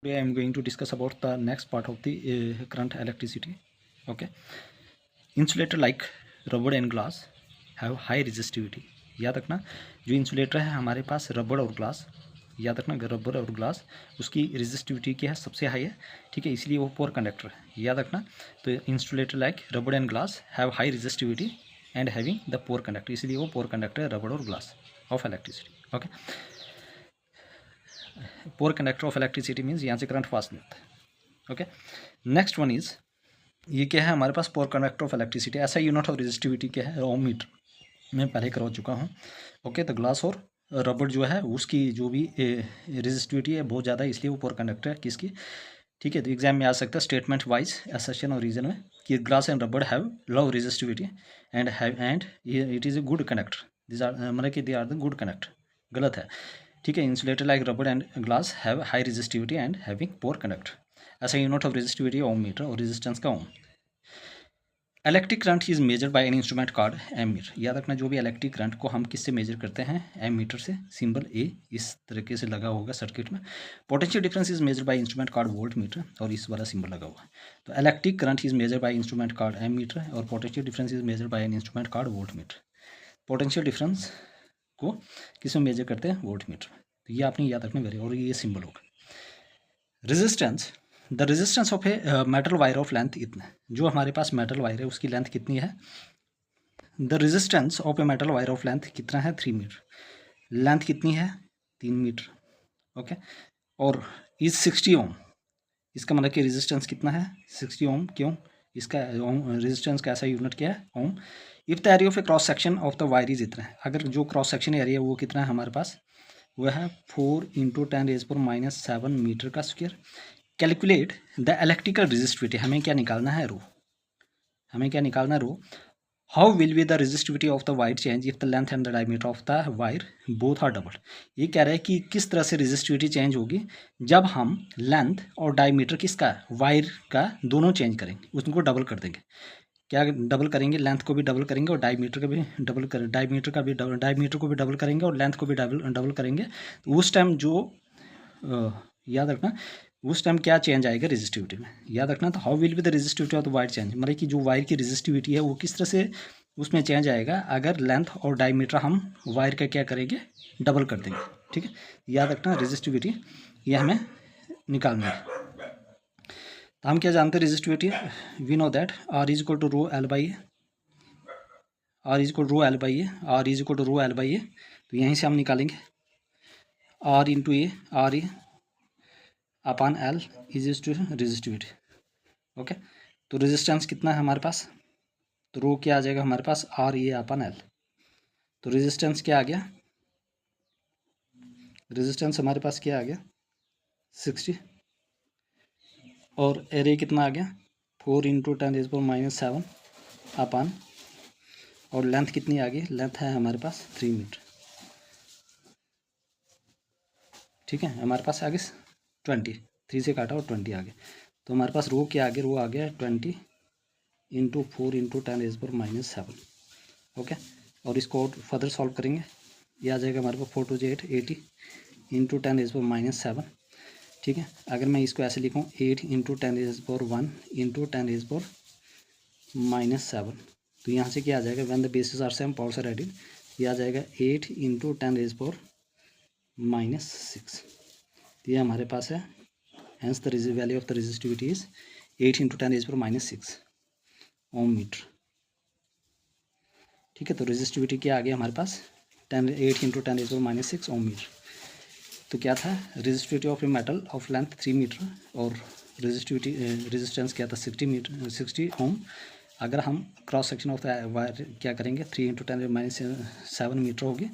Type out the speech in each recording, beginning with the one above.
Today I am going to discuss about the next part of the current electricity. Okay, insulator like rubber and glass have high resistivity. याद रखना, जो insulator है हमारे पास रबड़ और glass, याद रखना रबर और ग्लास उसकी रेजिस्टिविटी क्या है, सबसे हाई है. ठीक है, इसलिए वो पोर कंडक्टर है. याद रखना, तो insulator like rubber and glass have high resistivity and having the poor conductor, इसलिए वो पोर कंडक्टर है रबड़ और glass of electricity. Okay, poor conductor of electricity means यहाँ से करंट पास नहीं होता है. ओके, नेक्स्ट वन इज, ये क्या है हमारे पास पोर कंडक्टर ऑफ इलेक्ट्रिसिटी. ऐसा यूनिट ऑफ रेजिस्टिविटी क्या है, ओम मीटर, मैं पहले करवा चुका हूँ. ओके, तो ग्लास और रबड़ जो है उसकी जो भी रेजिस्टिविटी है बहुत ज़्यादा है, इसलिए वो पोर कंडक्टर है किसकी. ठीक है, तो एग्जाम में आ सकता है स्टेटमेंट वाइज असर्शन और रीजन में कि glass and rubber have low resistivity and it is a good conductor. This are मतलब कि they are the good conductor. गलत है. ठीक है, insulator like rubber and glass have high resistivity and having poor conductor. ऐसा unit of resistivity ohm metre और resistance का ohm. Electric current is measure by an instrument called ammeter. याद रखना, जो भी इलेक्ट्रिक करंट को हम किससे मेजर करते हैं, एम मीटर से. सिंबल ए इस तरीके से लगा होगा सर्किट में. Potential difference is measure by instrument called voltmeter, और इस वाला सिंबल लगा हुआ है. तो electric current is measure by instrument called ammeter और potential difference is measure by an instrument called voltmeter. Potential difference को किस में मेजर करते हैं, वोल्ट मीटर. तो ये आपने याद रखना वेरी, और ये सिंबल होगा. Resistance, the resistance of a metal wire of length इतना, जो हमारे पास मेटल वायर है उसकी लेंथ कितनी है. The resistance of a metal wire of length कितना है, 3 मीटर. लेंथ कितनी है, 3 मीटर. ओके, और इज 60 ओम. इसका मतलब कि रेजिस्टेंस कितना है, 60 ओम. क्यों, इसका रेजिस्टेंस का ऐसा यूनिट क्या है, ohm. If the area of a cross section of the wire is इतना है, अगर जो क्रॉस सेक्शन एरिया वो कितना है हमारे पास, वह है 4 × 10⁻⁷ मीटर का square. Calculate the electrical resistivity, हमें क्या निकालना है, रो. हमें क्या निकालना है, rho. How will be the resistivity of the wire change if the length and the diameter of the wire both are double. ये कह रहा है कि किस तरह से रेजिस्टिविटी चेंज होगी जब हम लेंथ और डायमीटर किसका, वायर का दोनों चेंज करेंगे, उसको डबल कर देंगे. क्या डबल करेंगे, लेंथ को भी डबल करेंगे और डायमीटर का भी डबल कर, डायमीटर को भी डबल करेंगे और लेंथ को भी डबल करेंगे. तो उस टाइम जो याद रखना, उस टाइम क्या चेंज आएगा रेजिस्टिविटी में, याद रखना. तो how will be the resistivity of the wire change, मतलब कि जो वायर की रेजिस्टिविटी है वो किस तरह से उसमें चेंज आएगा अगर लेंथ और डायमीटर हम वायर का क्या करेंगे, डबल कर देंगे. ठीक है, याद रखना रेजिस्टिविटी ये हमें निकालना है. तो हम क्या जानते हैं resistivity, we know that R is equal to rho L by A, R is equal to rho L by A, R is equal to rho L by A. तो यहीं से हम निकालेंगे R into A, R A upon L is to resistivity. Okay, तो resistance कितना है हमारे पास, तो रो क्या आ जाएगा हमारे पास, आर ए अपॉन एल. तो रेजिस्टेंस क्या आ गया, रेजिस्टेंस हमारे पास क्या आ गया, 60, और एरे कितना आ गया, 4 × 10⁻⁷ अपॉन, और लेंथ कितनी आ गई, लेंथ है हमारे पास 3 मीटर. ठीक है, हमारे पास आगे 20, 3 से काटा और 20 आ गया. तो हमारे पास रो क्या आ गया, रो आ गया 20 × 4 × 10⁻⁷. ओके, और इसको और फर्दर सॉल्व करेंगे, ये आ जाएगा हमारे पास 4 × 2 = 8, 80 × 10⁻⁷. ठीक है, अगर मैं इसको ऐसे लिखूँ 8 × 10⁻1 × 10⁻⁷, तो यहाँ से क्या आ जाएगा, when the bases are same powers are added, ये आ जाएगा 8 × 10⁻⁶. तो ये हमारे पास है, hence the value of the resistivity is 8 × 10⁻⁶ ohm metre. ठीक है, तो रेजिस्टिविटी क्या आ गया हमारे पास, 8 × 10⁻⁶ ओम मीटर. तो क्या था, resistivity of a metal of length 3 metre और रेजिस्टेंस क्या था, 60 ओम. अगर हम cross section of the wire क्या करेंगे, 3 × 10⁻⁷ मीटर होगी,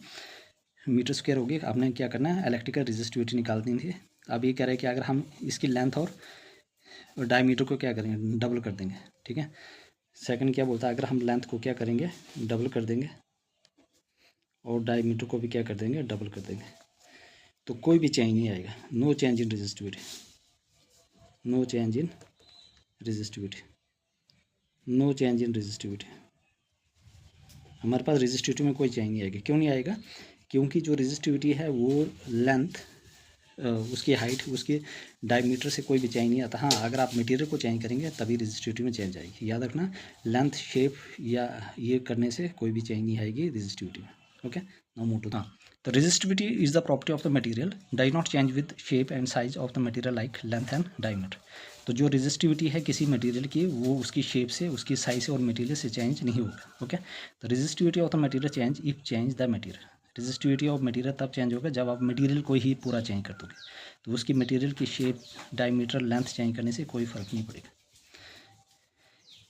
मीटर स्क्वायर होगी. आपने क्या करना है, इलेक्ट्रिकल रेजिस्टिविटी निकालनी थी. अब ये कह रहे हैं कि अगर हम इसकी लेंथ और डायमीटर को क्या करेंगे, डबल कर देंगे. ठीक है, सेकंड क्या बोलता है, अगर हम लेंथ को क्या करेंगे, डबल कर देंगे, और डायमीटर को भी क्या कर देंगे, डबल कर देंगे, तो कोई भी चेंज नहीं आएगा. No change in resistivity, no change in resistivity, no change in resistivity. हमारे पास रेजिस्टिविटी में कोई चेंज नहीं आएगा. क्यों नहीं आएगा, क्योंकि जो रेजिस्टिविटी है वो लेंथ उसकी हाइट, उसके डायमीटर से कोई भी चेंज नहीं आता। हाँ, अगर आप मटेरियल को चेंज करेंगे तभी रेजिस्टिविटी में चेंज आएगी। याद रखना, लेंथ, शेप या ये करने से कोई भी चेंज नहीं आएगी रेजिस्टिविटी में। Okay, now move to the The resistivity is the property of the material does not change with shape and size of the material like length and diameter। तो जो रेजिस्टिविटी है किसी मटेरियल की, वो उसकी शेप से, उसकी साइज से और मटेरियल से चेंज नहीं होगा। Okay, the resistivity of the material change if change the material. Resistivity of material तब चेंज होगा जब आप मटेरियल को ही पूरा चेंज कर दोगे, तो उसकी मटेरियल की शेप, डायमीटर, लेंथ चेंज करने से कोई फर्क नहीं पड़ेगा।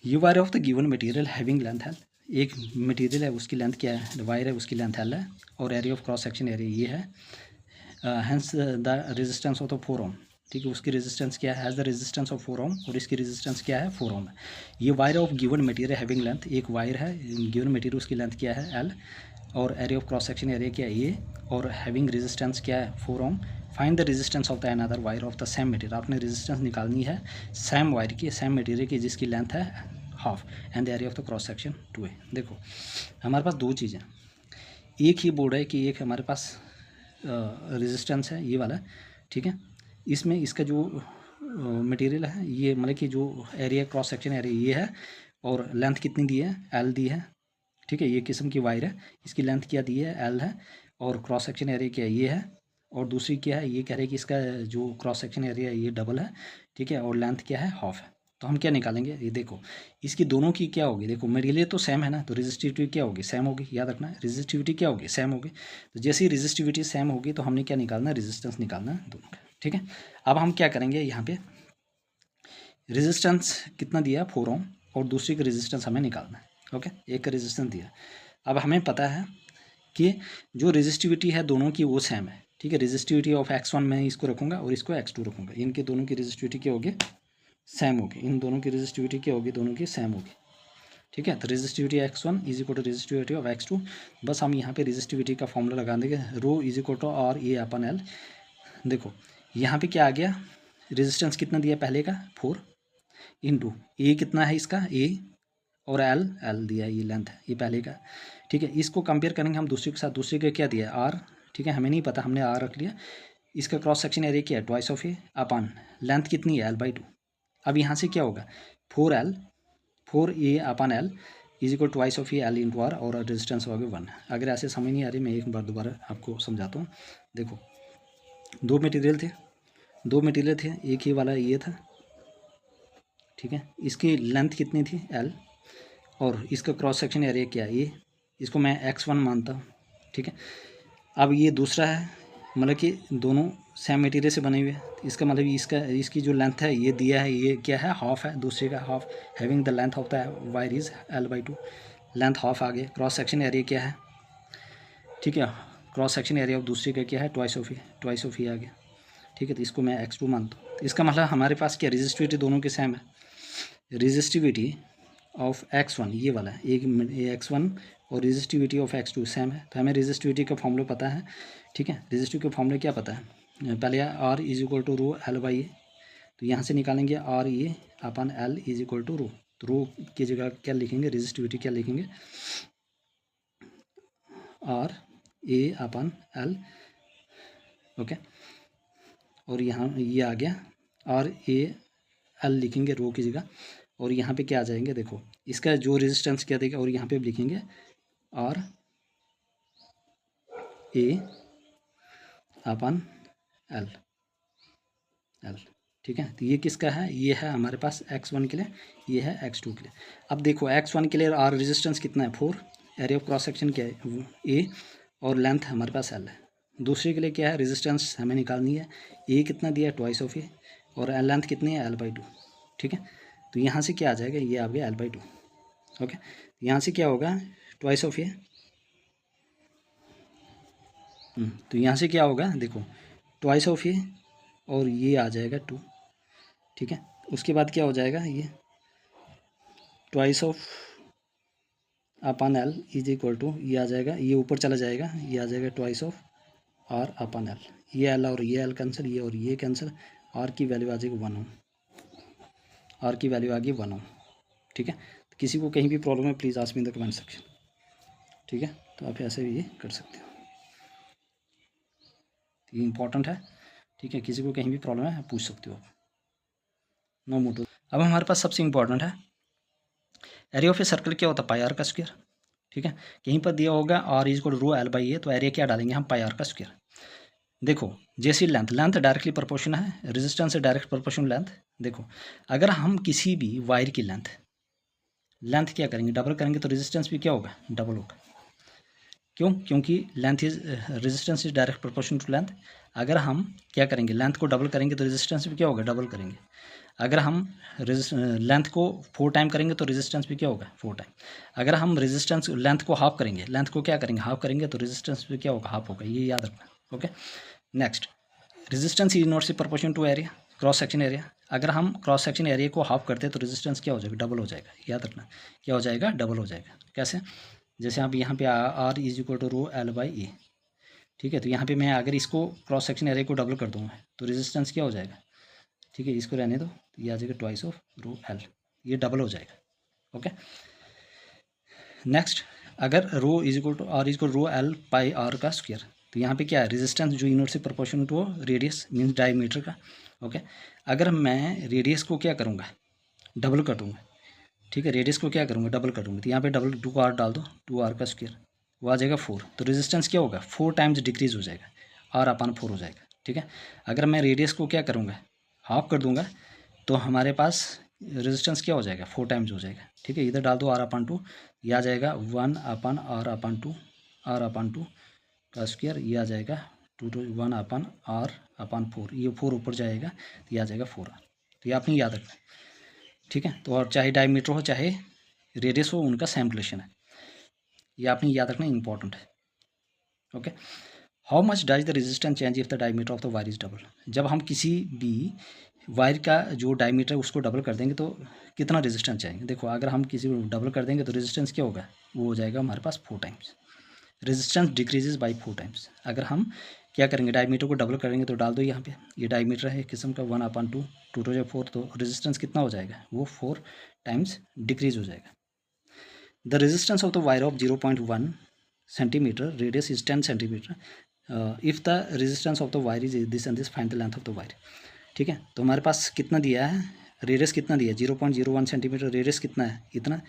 ये wire of the given material having length है, एक मटेरियल है उसकी लेंथ क्या है, वायर है उसकी लेंथ एल है, और area of cross section area ये है। Hence the resistance of the 4 ohm, ठीक है, उसकी रेजिस्टेंस क्या है, has the resistance of 4 ohm, और इसकी रेजिस्टेंस क्या है, 4 ओम है। ये wire of given material having length, एक वायर है गिवन मटेरियल, उसकी लेंथ क्या है, एल, और area of cross section area क्या है, ये, और हैविंग रेजिस्टेंस क्या है, 4 ओम। Find the resistance of the another wire of the same material. आपने रेजिस्टेंस निकालनी है सेम वायर की, सेम मटेरियल की, जिसकी लेंथ है half, and the area of the cross section 2 है। देखो हमारे पास दो चीज़ें, एक ही बोर्ड है कि एक हमारे पास रेजिस्टेंस है ये वाला, ठीक है, इसमें इसका जो मटेरियल है ये, मतलब कि जो एरिया क्रॉस सेक्शन एरिया ये है, और लेंथ कितनी दी है, एल दी है, ठीक है, ये किस्म की वायर है, इसकी लेंथ क्या दी है, एल है, और क्रॉस सेक्शन एरिया क्या है, ये है, और दूसरी क्या है, ये कह रहे हैं कि इसका जो क्रॉस सेक्शन एरिया है ये डबल है, ठीक है, और लेंथ क्या है, हाफ है। तो हम क्या निकालेंगे, ये देखो इसकी दोनों की क्या होगी, देखो मटेरियल तो सेम है ना, तो रेजिस्टिविटी क्या होगी, सेम होगी। याद रखना, रेजिस्टिविटी क्या होगी, सेम होगी। तो जैसे ही रेजिस्टिविटी सेम होगी तो हमने क्या निकालना, रेजिस्टेंस निकालना दोनों का, ठीक है। अब हम क्या करेंगे, यहाँ पे रेजिस्टेंस कितना दिया, 4 ओम, और दूसरी का रेजिस्टेंस हमें निकालना है। ओके, एक का रेजिस्टेंस दिया। अब हमें पता है कि जो रेजिस्टिविटी है दोनों की वो सेम है, ठीक है। रेजिस्टिविटी ऑफ x1 मैं इसको रखूँगा और इसको x2 रखूँगा, इनके दोनों की रेजिस्टिविटी क्या होगी, सेम होगी। इन दोनों की रेजिस्टिविटी क्या होगी, दोनों की सेम होगी, ठीक है। तो resistivity x1 is equal to resistivity of x2। बस हम यहाँ पे रेजिस्टिविटी का फॉर्मूला लगा देंगे, rho is equal to R A upon L. देखो यहाँ पे क्या आ गया, रेजिस्टेंस कितना दिया पहले का, 4 इंटू ए कितना है इसका, ए, और एल, एल दिया है, ये लेंथ है, ये पहले का, ठीक है। इसको कंपेयर करेंगे हम दूसरे के साथ, दूसरे का क्या दिया है, आर, ठीक है, हमें नहीं पता, हमने आर रख लिया। इसका क्रॉस सेक्शन एरिया क्या है, ट्वाइस ऑफ ए अपन लेंथ कितनी है, L/2। अब यहाँ से क्या होगा, 4A अपन L is equal twice of A L into R, और रेजिस्टेंस हो गया 1। अगर ऐसे समझ नहीं आ रही, मैं एक बार दोबारा आपको समझाता हूँ। देखो दो मटेरियल थे, एक ही वाला ये था, ठीक है, इसकी लेंथ कितनी थी, एल, और इसका क्रॉस सेक्शन एरिया क्या है, ये, इसको मैं x1 मानता हूँ, ठीक है। अब ये दूसरा है, मतलब कि दोनों सेम मटेरियल से बने हुए हैं, इसका मतलब इसकी जो लेंथ है ये दिया है, ये क्या है, हाफ है, दूसरे का half, having the length of the wire is L/2, length half आ गया। क्रॉस सेक्शन एरिया क्या है, ठीक है, क्रॉस सेक्शन एरिया ऑफ दूसरे का क्या है, ट्वाइस ऑफ ए आ गया, ठीक है। तो इसको मैं x2 मानता हूँ। तो इसका मतलब हमारे पास क्या, रेजिस्टिविटी दोनों के सेम है, रेजिस्टिविटी ऑफ x1 ये वाला है, एक x1 और रेजिस्टिविटी ऑफ x2 सेम है। तो हमें रेजिस्टिविटी का फॉर्मूला पता है, ठीक है। रेजिस्टिव के फॉर्मूले क्या पता है, पहले R is equal to rho L/A, तो यहाँ से निकालेंगे R A upon L is equal to rho, तो रो की जगह क्या लिखेंगे, रेजिस्टिविटी क्या लिखेंगे, R A upon L, okay. और यहाँ ये आ गया आर ए एल लिखेंगे रो की जगह, और यहाँ पे क्या आ जाएंगे, देखो इसका जो रेजिस्टेंस क्या देगा, और यहाँ पे लिखेंगे आर ए अपन एल, ठीक है। तो ये किसका है, ये है हमारे पास x1 के लिए, ये है x2 के लिए। अब देखो x1 के लिए आर रेजिस्टेंस कितना है, 4, एरिया ऑफ क्रॉस सेक्शन क्या है, ए, और लेंथ हमारे पास एल है। दूसरे के लिए क्या है, रेजिस्टेंस हमें निकालनी है, ए कितना दिया है, ट्वाइस ऑफ ए, और लेंथ कितनी है, L/2, ठीक है। तो यहाँ से क्या आ जाएगा, ये आ गया L/2, ओके। यहाँ से क्या होगा, ट्वाइस ऑफ ए, तो यहाँ से क्या होगा, देखो ट्वाइस ऑफ ए, और ये आ जाएगा 2, ठीक है। उसके बाद क्या हो जाएगा, ये ट्वाइस ऑफ अपन एल इज इक्वल टू, ये आ जाएगा, ये ऊपर चला जाएगा, ये आ जाएगा ट्वाइस ऑफ आर अपन एल, ये एल और ये एल कैंसिल, ये और ये कैंसिल, आर की वैल्यू आ जाएगी 1 ओम, आर की वैल्यू आ गई 1 ओम, ठीक है। तो किसी को कहीं भी प्रॉब्लम है please ask me in the comment section, ठीक है। तो आप ऐसे भी ये कर सकते हो, ये इंपॉर्टेंट है, ठीक है, किसी को कहीं भी प्रॉब्लम है पूछ सकते हो आप, नो मोटो। अब हमारे पास सबसे इंपॉर्टेंट है एरिया ऑफ ए सर्कल, क्या होता है पाई आर का स्क्वायर। ठीक है, कहीं पर दिया होगा R is equal rho L by A, तो एरिया क्या डालेंगे हम पाई आर का स्क्वायर। देखो जैसी लेंथ डायरेक्टली प्रोपोर्शन है रेजिस्टेंस से डायरेक्ट प्रोपोर्शन लेंथ। देखो अगर हम किसी भी वायर की लेंथ क्या करेंगे डबल करेंगे तो रेजिस्टेंस भी क्या होगा डबल होगा। क्यों? क्योंकि length is resistance is direct proportion to length. अगर हम क्या करेंगे लेंथ को डबल करेंगे तो रेजिस्टेंस भी क्या होगा डबल करेंगे। अगर हम लेंथ को 4 टाइम करेंगे तो रेजिस्टेंस भी क्या होगा 4 टाइम। अगर हम रेजिस्टेंस लेंथ को हाफ करेंगे, लेंथ को क्या करेंगे हाफ करेंगे तो रेजिस्टेंस भी क्या होगा हाफ होगा, ये याद रखना। Okay next, resistance is inversely proportion to area cross section area. अगर हम क्रॉस सेक्शन एरिया को हाफ करते हैं तो रेजिस्टेंस क्या हो जाएगा डबल हो जाएगा, याद रखना क्या हो जाएगा डबल हो जाएगा। कैसे? जैसे आप यहाँ पे R is equal to rho L by A. ठीक है, तो यहाँ पे मैं अगर इसको क्रॉस सेक्शन एरिया को डबल कर दूँगा तो रेजिस्टेंस क्या हो जाएगा। ठीक है, इसको रहने दो, तो ये आ जाएगा ट्वाइस ऑफ रो एल, ये डबल हो जाएगा। ओके नेक्स्ट, अगर rho is equal to R is equal rho L pi R का स्क्वायर, तो यहाँ पे क्या है रेजिस्टेंस जो inversely proportional to radius means diameter का। ओके अगर मैं रेडियस को क्या करूँगा डबल कर दूँगा। ठीक है, रेडियस को क्या करूँगा डबल कर दूँगा, तो यहाँ पे डबल 2r डाल दो, 2r का स्क्वायर वो आ जाएगा 4, तो रेजिस्टेंस क्या होगा 4 टाइम्स डिक्रीज हो जाएगा, r/4 हो जाएगा। ठीक है, अगर मैं रेडियस को क्या करूँगा हाफ कर दूँगा तो हमारे पास रेजिस्टेंस क्या हो जाएगा 4 टाइम्स हो जाएगा। ठीक है, इधर डाल दो r/2, ये आ जाएगा 1/r/2, r/2 का स्क्वायर, ये आ जाएगा 1/r/4, ये 4 ऊपर जाएगा तो ये आ जाएगा 4r। तो ये आपने याद रखना। ठीक है, तो और चाहे डायमीटर हो चाहे रेडियस हो उनका सेम रिलेशन है, ये आपने याद रखना इंपॉर्टेंट है। Okay, how much does the resistance change if the diameter of the wire is double. जब हम किसी भी वायर का जो डायमीटर है उसको डबल कर देंगे तो कितना रेजिस्टेंस चाहिए। देखो अगर हम किसी को डबल कर देंगे तो रेजिस्टेंस क्या होगा वो हो जाएगा हमारे पास 4 times, resistance decreases by 4 times. अगर हम क्या करेंगे डायमीटर को डबल करेंगे तो डाल दो यहाँ पे, ये डायमीटर है किस्म का 1/2, 2 to 4, तो रेजिस्टेंस कितना हो जाएगा वो 4 टाइम्स डिक्रीज हो जाएगा। The resistance of the wire of 0.1 centimetre radius is 10 centimetre if the resistance of the wire is this and this find the length of the wire. ठीक है, तो हमारे पास कितना दिया है रेडियस कितना दिया है 0.01 सेंटीमीटर, रेडियस कितना है इतना,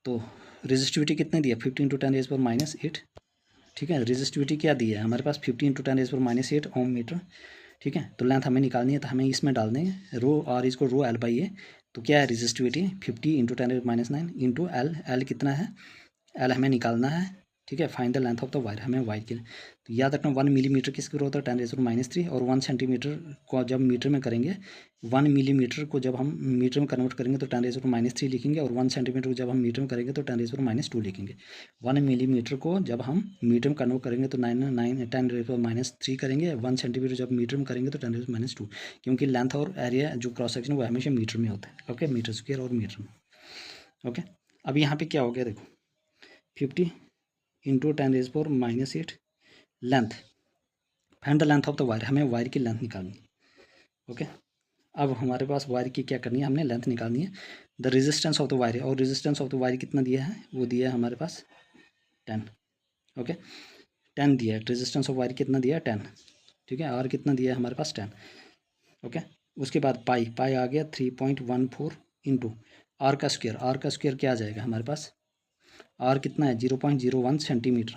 तो रेजिस्टिविटी कितने दिया 50 × 10⁻⁸। ठीक है, रेजिस्टिविटी क्या दी है हमारे पास 50 × 10⁻⁸ ओम मीटर। ठीक है, तो लेंथ हमें निकालनी है तो हमें इसमें डाल देंगे रो आर इसको रो एल बाई ए, तो क्या है रेजिस्टिविटी 50 × 10⁻⁹ इंटू एल, एल कितना है एल हमें निकालना है। ठीक है, find the length of the wire, हमें वायर के तो याद रखना 1 मिलीमीटर किसके ग्रोथ है 10⁻³ और 1 सेंटीमीटर को जब मीटर में करेंगे 1 मिलीमीटर को जब हम मीटर में कन्वर्ट करेंगे तो 10⁻³ लिखेंगे और 1 सेंटीमीटर को जब हम मीटर में करेंगे तो 10⁻² लिखेंगे। 1 मिलीमीटर को जब हम मीटर में कन्वर्ट करेंगे तो 10⁻³ करेंगे, 1 सेंटीमीटर जब मीटर में करेंगे तो 10⁻², क्योंकि लेंथ और एरिया जो क्रॉस सेक्शन वो हमेशा मीटर में होता है। ओके, मीटर स्क्वायर और मीटर में। ओके, अब यहाँ पे क्या हो गया देखो 50 × 10⁻⁸ length, find the length of the wire, हमें वायर की लेंथ निकालनी है। ओके, अब हमारे पास वायर की क्या करनी है हमने लेंथ निकालनी है। The resistance of the wire, और रेजिस्टेंस ऑफ द वायर कितना दिया है वो दिया है हमारे पास 10। ओके 10 दिया है, रेजिस्टेंस ऑफ वायर कितना दिया है 10। ठीक है, आर कितना दिया है हमारे पास 10। ओके, उसके बाद पाई आ गया 3.14 इंटू आर का स्क्वायर, आर का स्क्वायर क्या आ जाएगा हमारे पास आर कितना है 0.01 सेंटीमीटर।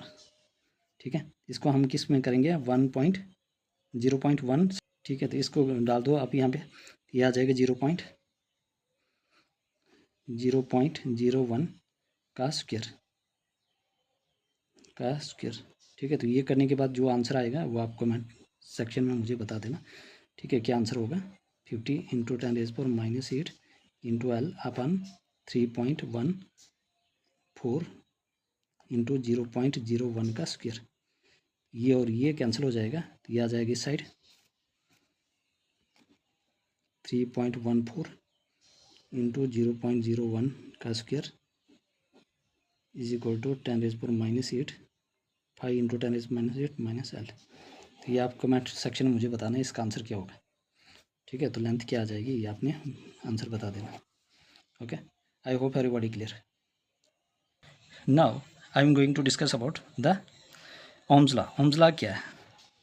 ठीक है, इसको हम किस में करेंगे 0.1। ठीक है, तो इसको डाल दो आप यहाँ पे, ये आ जाएगा 0.01 का स्क्वायर ठीक है, तो ये करने के बाद जो आंसर आएगा वो आप कमेंट सेक्शन में मुझे बता देना। ठीक है, क्या आंसर होगा 50 × 10⁻⁸ इंटू एल अपन 3.14 इंटू 0.01 का स्क्वायर, ये और ये कैंसिल हो जाएगा तो ये आ जाएगा इस साइड 3.14 इंटू 0.01 का square is equal to 10⁻⁸ 5 into 10⁻⁸ minus L. तो ये आप कमेंट सेक्शन में मुझे बताना है इसका आंसर क्या होगा। ठीक है, तो लेंथ क्या आ जाएगी ये आपने आंसर बता देना। Okay, I hope everybody clear. Now I am going to discuss about the ohm's law. Ohm's law क्या है?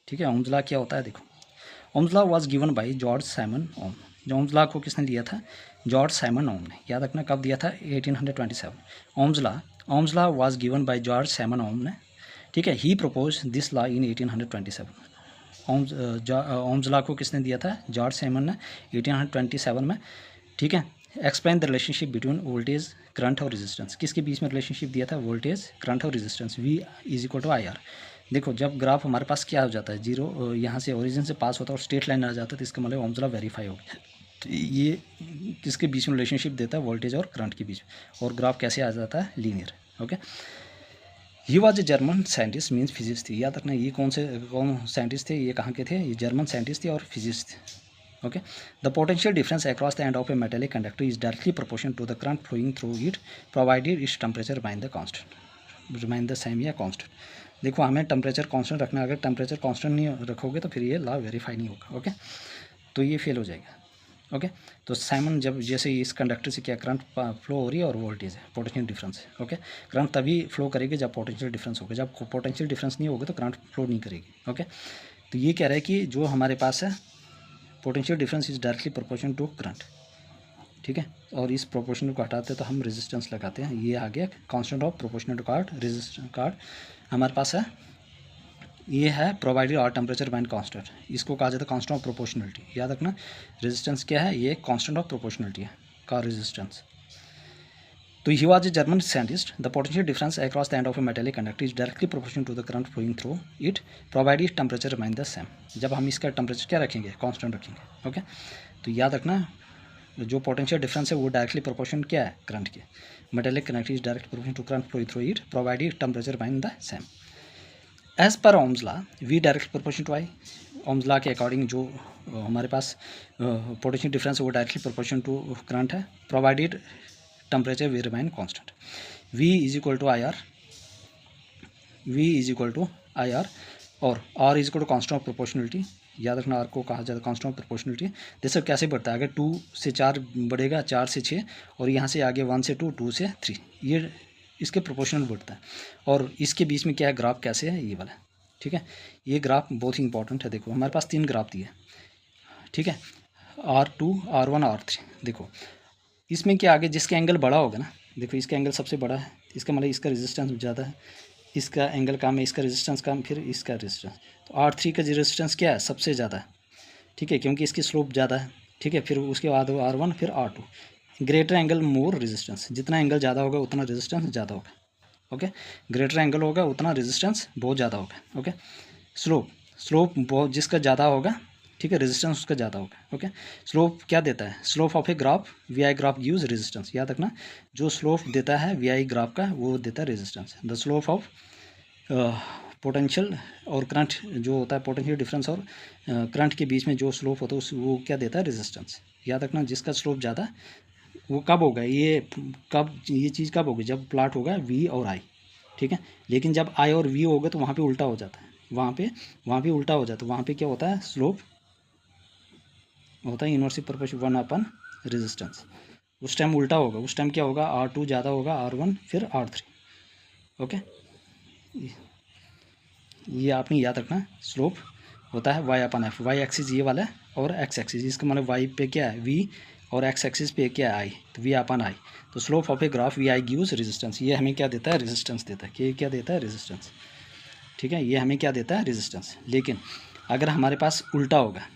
ठीक है, ओम्स लॉ क्या होता है देखो, ohm's law was given by George Simon Ohm. Ohm's law को किसने दिया था? जॉर्ज साइमन ओम ने। याद रखना कब दिया था? 1827। Ohm's law was given by George Simon Ohm ने, ठीक है। He propose this law in 1827। Ohm's law को किसने दिया था? जॉर्ज साइमन ने 1827 में, ठीक है। Explain the relationship between voltage, current और रेजिस्टेंस। किसके बीच में रिलेशनशिप दिया था? वोल्टेज, करंट और resistance. V is equal to IR। देखो जब ग्राफ हमारे पास क्या हो जाता है, जीरो यहाँ से ओरिजिन से पास होता है और स्ट्रेट लाइन आ जाता है, तो इसका मतलब ओम्स लॉ वेरीफाई हो गया। तो ये किसके बीच में रिलेशनशिप देता है? वोल्टेज और करंट के बीच में। और ग्राफ कैसे आ जाता है? Linear. Okay. He was a German scientist, means physics थी। याद रखना ये कौन साइंटिस्ट थे? ये कहाँ के थे? ये जर्मन साइंटिस्ट थे और फिजिक्स थे। Okay, the potential difference across the end of a metallic conductor is directly proportional to the current flowing through it, provided its temperature remain the constant, remain the same या constant। देखो हमें temperature constant रखना है, अगर temperature constant नहीं रखोगे तो फिर ये लॉ वेरीफाई नहीं होगा। ओके, तो ये फेल हो जाएगा। ओके, तो साइमन जब जैसे इस कंडक्टर से क्या करंट फ्लो हो रही है और वोल्टेज है, पोटेंशियल डिफरेंस है। ओके, करंट तभी फ्लो करेगी जब पोटेंशियल डिफरेंस होगा, जब पोटेंशियल डिफरेंस नहीं होगा तो करंट फ्लो नहीं करेगी। ओके, तो ये कह रहा है कि जो हमारे पास है potential difference is directly proportional to current, ठीक है। और इस प्रोपोर्शनल को हटाते हैं तो हम रेजिस्टेंस लगाते हैं। ये आ गया constant of proportional to card, resistance card हमारे पास है। ये है प्रोवाइडेड और टेम्परेचर बाइंड कांस्टेंट, इसको कहा जाता है कांस्टेंट ऑफ प्रोपोर्शनलिटी। याद रखना रेजिस्टेंस क्या है? ये कांस्टेंट ऑफ प्रोपोर्शनलिटी है का रेजिस्टेंस। तो he was a German scientist. The potential difference across the end of a metallic conductor is directly proportional to the current flowing through it, provided temperature remain the same. जब हम इसका temperature क्या रखेंगे? Constant रखेंगे। Okay, तो याद रखना जो पोटेंशियल डिफरेंस है वो डायरेक्टली प्रोपोर्शनल क्या है? करंट के। Metallic conductor is directly proportional to current flowing through it, provided temperature remain the same. As per ohm's law V directly proportional to I. Ohm's law के according जो हमारे पास potential difference है वो directly proportional to current है, provided temperature we remain constant. V is equal to I R, V is equal to I R, और R is equal to constant of proportionality. याद रखना R को कहा जाता है कांस्टेंट ऑफ प्रोपोर्शनलिटी। जैसे कैसे बढ़ता है? अगर 2 से 4 बढ़ेगा, 4 से 6, और यहाँ से आगे 1 से 2, 2 से 3, ये इसके प्रोपोर्शनल बढ़ता है। और इसके बीच में क्या है? ग्राफ कैसे है? ये वाला, ठीक है। ये ग्राफ बहुत ही इंपॉर्टेंट है। देखो हमारे पास 3 ग्राफ दिए, ठीक है, R2, R1, R3। देखो इसमें क्या आगे जिसका एंगल बड़ा होगा ना, देखो इसका एंगल सबसे बड़ा है, इसका मतलब इसका रेजिस्टेंस ज़्यादा है, इसका एंगल कम है, इसका रेजिस्टेंस कम, फिर इसका रेजिस्टेंस। तो R3 का रेजिस्टेंस क्या है? सबसे ज़्यादा है, ठीक है, क्योंकि इसकी स्लोप ज़्यादा है, ठीक है। फिर उसके बाद R1, फिर R2। Greater angle more resistance, जितना एंगल ज़्यादा होगा उतना रेजिस्टेंस ज़्यादा होगा। ओके, ग्रेटर एंगल होगा उतना रेजिस्टेंस बहुत ज़्यादा होगा। ओके, स्लोप बहुत जिसका ज़्यादा होगा, ठीक है, रेजिस्टेंस उसका ज़्यादा होगा। ओके, स्लोप क्या देता है? Slope of a graph, VI graph gives resistance. याद रखना जो स्लोप देता है VI ग्राफ का वो देता है resistance. The slope of potential और करंट जो होता है, पोटेंशियल डिफरेंस और करंट के बीच में जो स्लोप होता है वो क्या देता है? रेजिस्टेंस। याद रखना जिसका स्लोप ज़्यादा वो कब होगा? ये चीज़ कब होगी? जब प्लॉट होगा V और I, ठीक है। लेकिन जब I और V होगा तो वहाँ पे उल्टा हो जाता है, वहाँ पे उल्टा हो जाता है। वहाँ पे क्या होता है? स्लोप होता है इनवर्सली प्रोपोर्शनल 1 / रेजिस्टेंस। उस टाइम उल्टा होगा, उस टाइम क्या होगा? R2 ज़्यादा होगा, R1 फिर R3। ओके, ये आपने याद रखना। स्लोप होता है y/f, y एक्सिस ये वाला है और x एक्सिस, इसका मतलब y पे क्या है? V, और x एक्सिस पे क्या है? I, तो V/I। तो slope of a graph VI gives resistance. ये हमें क्या देता है? रेजिस्टेंस देता है। कि क्या देता है? रेजिस्टेंस, ठीक है। ये हमें क्या देता है? रेजिस्टेंस। लेकिन अगर हमारे पास उल्टा होगा,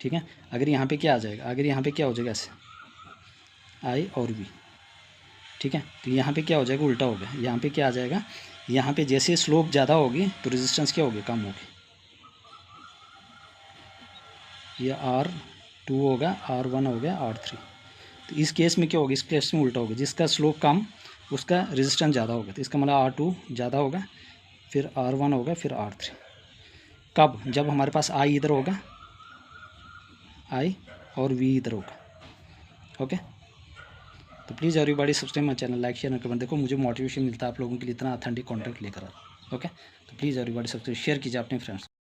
ठीक है, अगर यहाँ पे क्या आ जाएगा? अगर यहाँ पे क्या हो जाएगा? ऐसे I और V, ठीक है, तो यहाँ पे क्या हो जाएगा? उल्टा होगा। यहाँ पे क्या आ जाएगा? यहाँ पे जैसे स्लोप ज़्यादा होगी तो रेजिस्टेंस क्या होगी? कम होगी। ये R2 होगा, R1 हो गया, R3। तो इस केस में क्या होगा? इस केस में उल्टा होगा, जिसका स्लोप कम उसका रेजिस्टेंस ज़्यादा होगा। तो इसका मतलब R2 ज़्यादा होगा, फिर R1 होगा, फिर R3। कब? जब हमारे पास I इधर होगा, I और V इधर होगा। ओके, तो please everybody subscribe my channel, like share और कमेंट। देखो मुझे मोटिवेशन मिलता है आप लोगों के लिए इतना ऑथेंटिक कंटेंट लेकर आ। ओके, तो प्लीज़ एवरीबॉडी सब्सक्राइब, शेयर कीजिए अपने फ्रेंड्स।